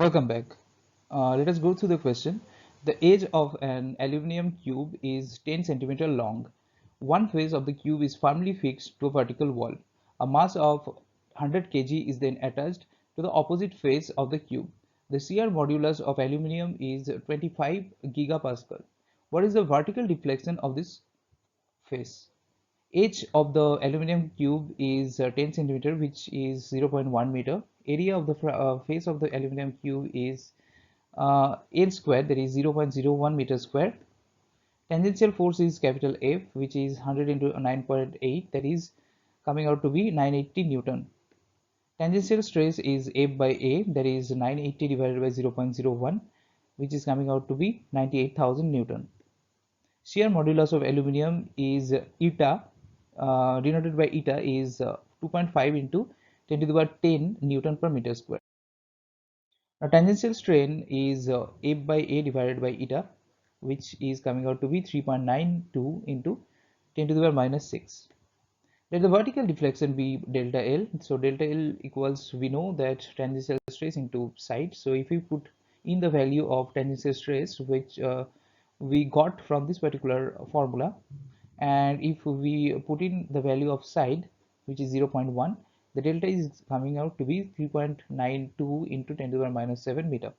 Welcome back. Let us go through the question. The edge of an aluminum cube is 10 centimeter long. One face of the cube is firmly fixed to a vertical wall. A mass of 100 kg is then attached to the opposite face of the cube. The shear modulus of aluminum is 25 gigapascal. What is the vertical deflection of this face? Edge of the aluminum cube is 10 centimeter, which is 0.1 meter. Area of the face of the aluminum cube is L square, that is 0.01 meter square. Tangential force is capital F, which is 100 into 9.8, that is coming out to be 980 Newton. Tangential stress is F by A, that is 980 divided by 0.01, which is coming out to be 98,000 Newton. Shear modulus of aluminum is eta, denoted by eta, is 2.5 into 10 to the power 10 Newton per meter square. Now tangential strain is F by A divided by eta, which is coming out to be 3.92 into 10 to the power minus 6. Let the vertical deflection be delta L. So delta L equals, we know that tangential stress into side. So if we put in the value of tangential stress, which we got from this particular formula, and if we put in the value of side, which is 0.1, the delta is coming out to be 3.92 into 10 to the power minus 7 meter.